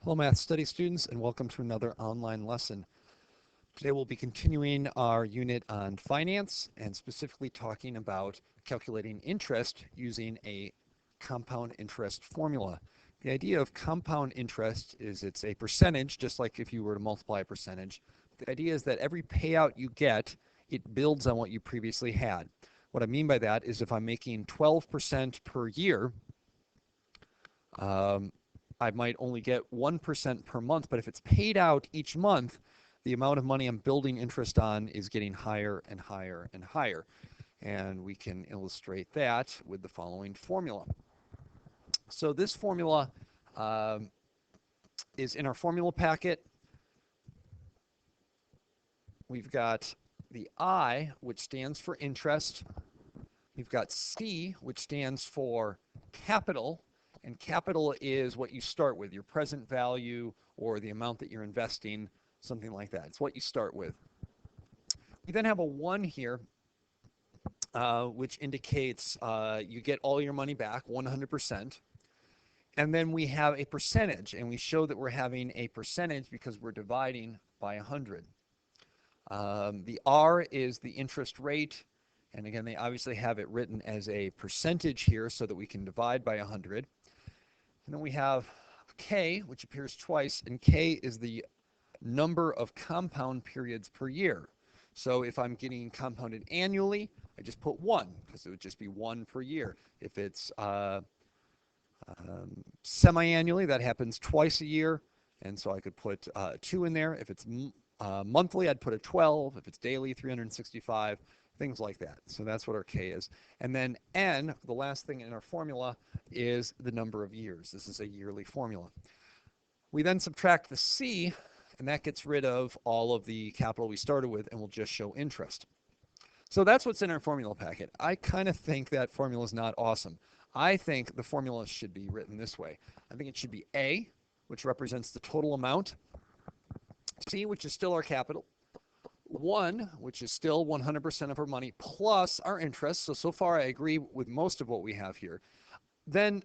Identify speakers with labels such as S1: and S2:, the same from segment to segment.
S1: Hello, Math Study students, and welcome to another online lesson. Today we'll be continuing our unit on finance and specifically talking about calculating interest using a compound interest formula. The idea of compound interest is it's a percentage, just like if you were to multiply a percentage. The idea is that every payout you get, it builds on what you previously had. What I mean by that is if I'm making 12% per year, um, I might only get 1% per month, but if it's paid out each month, the amount of money I'm building interest on is getting higher and higher and higher. And we can illustrate that with the following formula. So this formula um, is in our formula packet. We've got the I, which stands for interest. We've got C, which stands for capital. And capital is what you start with, your present value or the amount that you're investing, something like that. It's what you start with. We then have a 1 here, which indicates you get all your money back, 100%. And then we have a percentage, and we show that we're having a percentage because we're dividing by 100. The R is the interest rate. And again, they obviously have it written as a percentage here so that we can divide by 100. And then we have K, which appears twice, and K is the number of compound periods per year. So if I'm getting compounded annually, I just put 1 because it would just be 1 per year. If it's semi-annually, that happens twice a year, and so I could put 2 in there. If it's monthly, I'd put a 12. If it's daily, 365, things like that. So that's what our K is. And then N, the last thing in our formula, is the number of years. This is a yearly formula. We then subtract the C, and that gets rid of all of the capital we started with, and we'll just show interest. So that's what's in our formula packet. I kind of think that formula is not awesome. I think the formula should be written this way. I think it should be A, which represents the total amount, C, which is still our capital, 1, which is still 100% of our money, plus our interest. So far I agree with most of what we have here. Then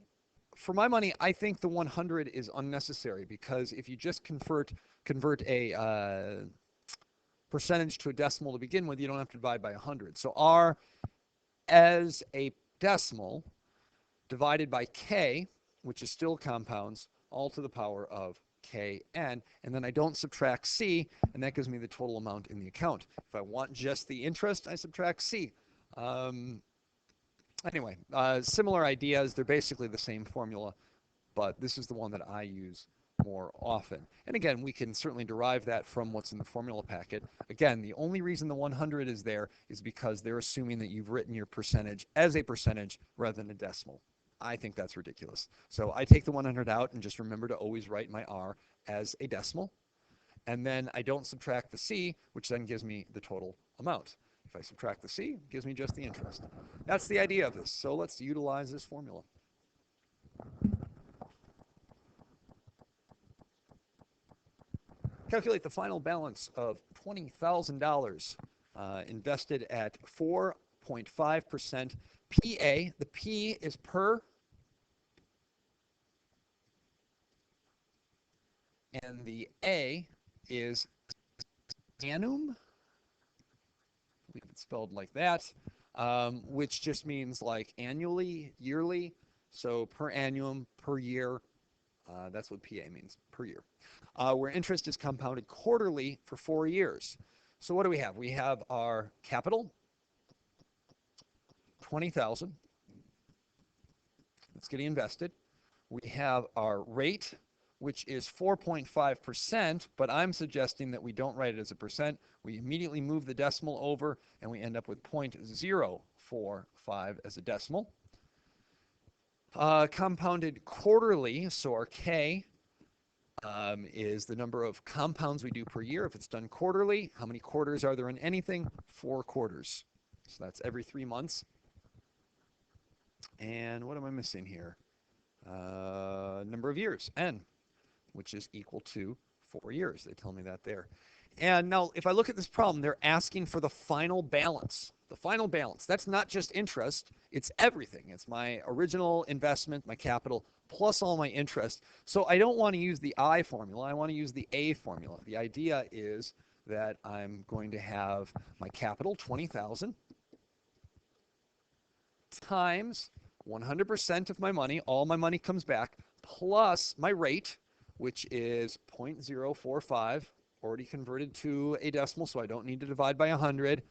S1: for my money, I think the 100 is unnecessary because if you just convert a percentage to a decimal to begin with, you don't have to divide by 100. So R as a decimal divided by K, which is still compounds, all to the power of Kn, and then I don't subtract C, and that gives me the total amount in the account. If I want just the interest, I subtract C. Anyway, similar ideas. They're basically the same formula, but this is the one that I use more often. And again, we can certainly derive that from what's in the formula packet. Again, the only reason the 100 is there is because they're assuming that you've written your percentage as a percentage rather than a decimal. I think that's ridiculous. So I take the 100 out and just remember to always write my R as a decimal. And then I don't subtract the C, which then gives me the total amount. If I subtract the C, it gives me just the interest. That's the idea of this. So let's utilize this formula. Calculate the final balance of $20,000 invested at 4.5% PA. The P is per, and the A is annum. I believe it's spelled like that, which just means like annually, yearly. So per annum, per year. That's what PA means, per year. Where interest is compounded quarterly for 4 years. So what do we have? We have our capital, 20,000. It's getting invested. We have our rate, which is 4.5%, but I'm suggesting that we don't write it as a percent. We immediately move the decimal over, and we end up with 0.045 as a decimal. Compounded quarterly, so our K is the number of compounds we do per year. If it's done quarterly, how many quarters are there in anything? 4 quarters. So that's every 3 months. And what am I missing here? Number of years, N, which is equal to 4 years. They tell me that there. And now, if I look at this problem, they're asking for the final balance. The final balance. That's not just interest. It's everything. It's my original investment, my capital, plus all my interest. So I don't want to use the I formula. I want to use the A formula. The idea is that I'm going to have my capital, 20,000, times 100% of my money. All my money comes back, plus my rate, which is 0.045, already converted to a decimal, so I don't need to divide by 100,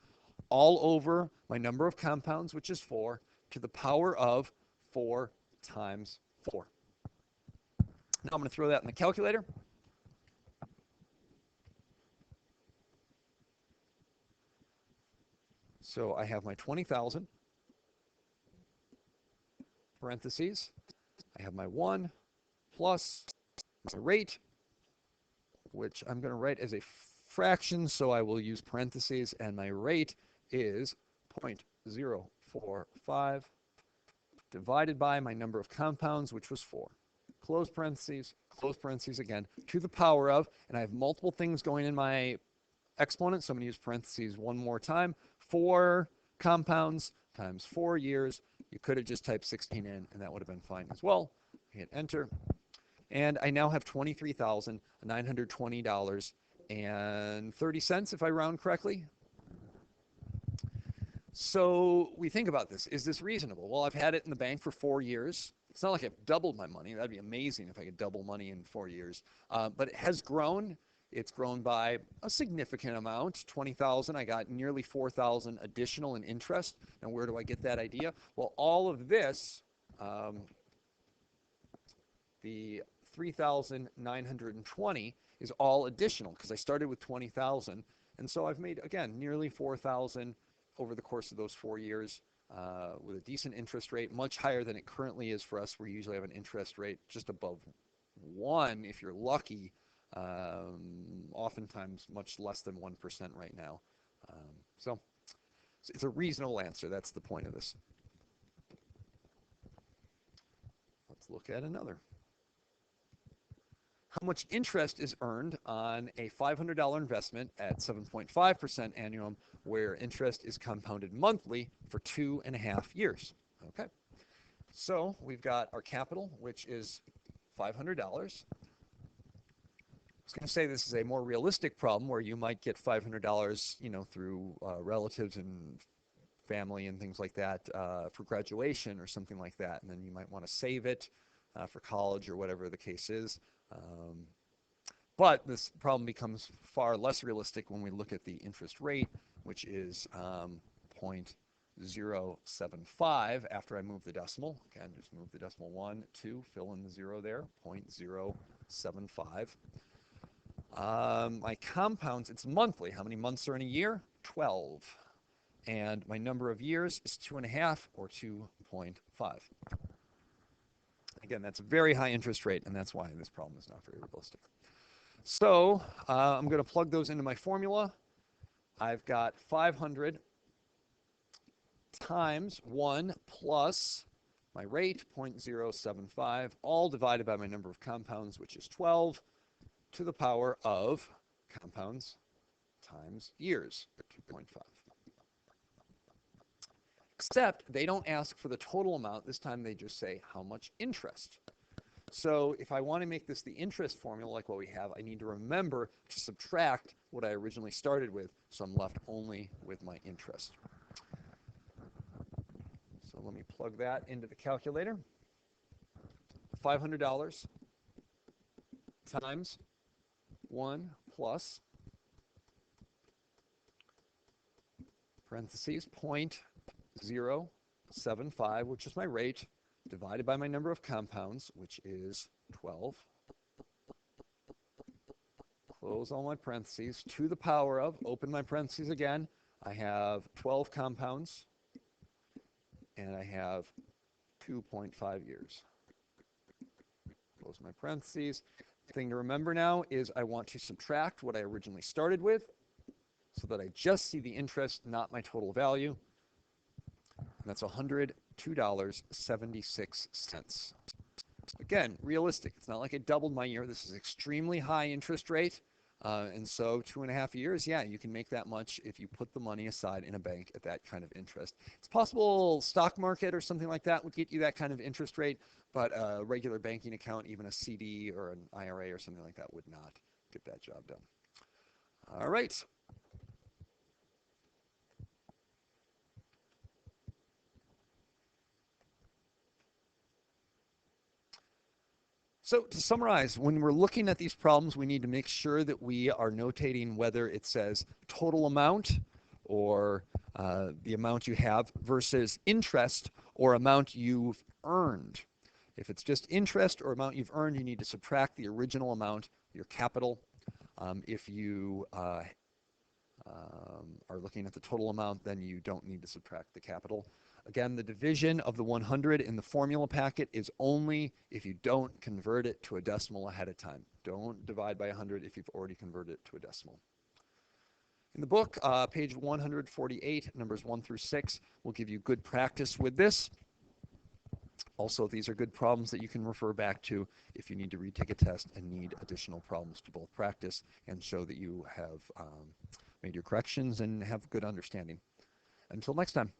S1: all over my number of compounds, which is 4, to the power of 4 times 4. Now I'm going to throw that in the calculator. So I have my 20,000, parentheses. I have my 1 plus my rate, which I'm going to write as a fraction, so I will use parentheses, and my rate is 0.045 divided by my number of compounds, which was 4. Close parentheses again, to the power of, and I have multiple things going in my exponent, so I'm going to use parentheses one more time, 4 compounds times 4 years. You could have just typed 16 in, and that would have been fine as well. Hit enter, and I now have $23,920.30, if I round correctly. So we think about this. Is this reasonable? Well, I've had it in the bank for 4 years. It's not like I've doubled my money. That'd be amazing if I could double money in 4 years. But it has grown. It's grown by a significant amount, 20,000. I got nearly 4,000 additional in interest. Now, where do I get that idea? Well, all of this, the 3,920 is all additional because I started with 20,000. And so I've made, again, nearly 4,000 over the course of those 4 years with a decent interest rate, much higher than it currently is for us. We usually have an interest rate just above 1 if you're lucky, oftentimes much less than 1% right now. So it's a reasonable answer. That's the point of this. Let's look at another. How much interest is earned on a $500 investment at 7.5% annuum, where interest is compounded monthly for 2.5 years? Okay, so we've got our capital, which is $500. I was going to say this is a more realistic problem where you might get $500, through relatives and family and things like that for graduation or something like that, and then you might want to save it for college or whatever the case is. But this problem becomes far less realistic when we look at the interest rate, which is 0.075 after I move the decimal. Again, just move the decimal 1, 2, fill in the 0 there, 0.075. My compounds, it's monthly. How many months are in a year? 12. And my number of years is 2.5 or 2.5. Again, that's a very high interest rate, and that's why this problem is not very realistic. So I'm going to plug those into my formula. I've got 500 times 1 plus my rate, 0.075, all divided by my number of compounds, which is 12, to the power of compounds times years, 2.5. Except they don't ask for the total amount. This time they just say how much interest. So if I want to make this the interest formula like what we have, I need to remember to subtract what I originally started with, so I'm left only with my interest. So let me plug that into the calculator. $500 times 1 plus parentheses 0.075, which is my rate, divided by my number of compounds, which is 12. Close all my parentheses, to the power of, open my parentheses again, I have 12 compounds, and I have 2.5 years. Close my parentheses. The thing to remember now is I want to subtract what I originally started with so that I just see the interest, not my total value. And that's $102.76. Again, realistic. It's not like it doubled my year. This is extremely high interest rate. And so 2.5 years, yeah, you can make that much if you put the money aside in a bank at that kind of interest. It's possible stock market or something like that would get you that kind of interest rate, but a regular banking account, even a CD or an IRA or something like that would not get that job done. All right. So to summarize, when we're looking at these problems, we need to make sure that we are notating whether it says total amount or the amount you have versus interest or amount you've earned. If it's just interest or amount you've earned, you need to subtract the original amount, your capital. If you are looking at the total amount, then you don't need to subtract the capital. Again, the division of the 100 in the formula packet is only if you don't convert it to a decimal ahead of time. Don't divide by 100 if you've already converted it to a decimal. In the book, page 148, numbers 1 through 6, will give you good practice with this. Also, these are good problems that you can refer back to if you need to retake a test and need additional problems to both practice and show that you have made your corrections and have good understanding. Until next time.